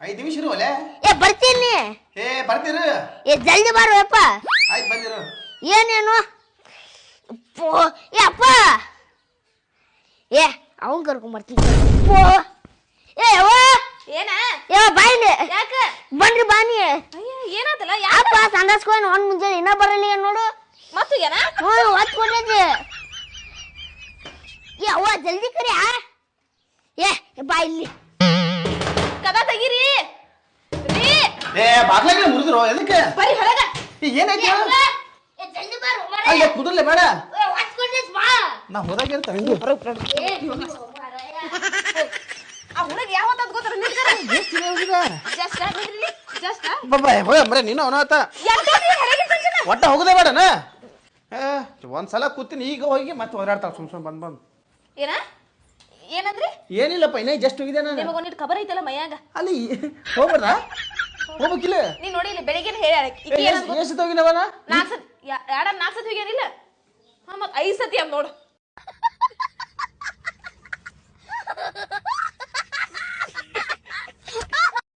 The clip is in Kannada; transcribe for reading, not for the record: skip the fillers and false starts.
5 ನಿಮಿಷ ಇರುವಲೆ ಏ ಬರ್ತೀನಿ ಏ ಬರ್ತೀರ ಏ ಜಲ್ದಿ ಬಾರೋ ಯಪ್ಪ ಆಯ್ತು ಬಂದಿರು ಏನೇನು ಏ ಅಪ್ಪ ಏ ಅವನ್ ಕರ್ಕೊಂಡ್ ಬರ್ತೀನಿ ಏ ಅವ್ವ ಏನ ಏ ಬಾಯಿಲಿ ಯಾಕ ಬನ್ರಿ ಬಾನಿ ಏನಾತಲ್ಲ ಅಪ್ಪ ಸಂಡಾಸ್ಕೊಂಡು ಒಂದ್ ಮುಂಜಾನೆ ಇನ್ನ ಬರಲಿ ನೋಡು ಮತ್ತು ಏನ ಹೊತ್ತು ಕೊಟ್ಟೈತಿ ಏ ಅವ್ವ ಜಲ್ದಿ ಕರಿ ಏ ಬಾ ಇಲ್ಲಿ ಕದ ತೆಗೀರಿ ರೀ ಏ ಬಾಗ್ಲಾಗ ಮುರಿದ್ರು ಎದಕ್ಕೆ ಬರಿ ಹೊರಗ ಏನಾಯ್ತು ಏ ಜಲ್ದಿ ಬಾರೋ ಅಲ್ಲ ಕುದುರ್ಲೆ ಬೇಡ ಹೊತ್ತು ಕೊಟ್ಟೈತಿ ಬಾ ನಾ ಹೋದಾಗ ಇರ್ತಾರೆ ಆ ಹುಡುಗ ಯಾವತ್ತ ಗೊತ್ತಾರ ನಿಲ್ಕರ ಜಸ್ಟ್ ನಿಲ್ರಿ ಜಸ್ಟ್ ಬಾಬಾ ಹೋಯ ಮರೆ ನೀನು ಅವನಾತ ಒಟ್ಟ ಹೋಗದೆ ಬೇಡನ ಒಂದ್ಸಲ ಕೂತೀನಿ ಈಗ ಹೋಗಿ ಮತ್ತೆ ಓಡಾಡ್ತಾಳ ಸುಮ್ ಬಂದ್ ಏನ ಏನಂದ್ರಿ ಏನಿಲ್ಲಪ್ಪ ಇನ್ನೇ ಜಸ್ಟ್ ಹೋಗಿದೆ ನಾನು ನಿಮಗ ಒಂದಿಟ್ಟು ಖಬರ್ ಐತಲ್ಲ ಮೈಯಾಗ ಅಲ್ಲಿ ಹೋಗ್ಬಾರ್ದ ಹೋಗ್ಬೇಕಿಲ್ಲ ನೀ ನೋಡಿ ಇಲ್ಲಿ ಬೆಳಿಗ್ಗೆ ಹೇಳ ಎಷ್ಟು ಹೋಗಿನವನ 4 ಸತಿ 4 ಸತಿ ಹೋಗ್ಯಾನಿಲ್ಲ ಮತ್ 5 ಸತಿ ನೋಡು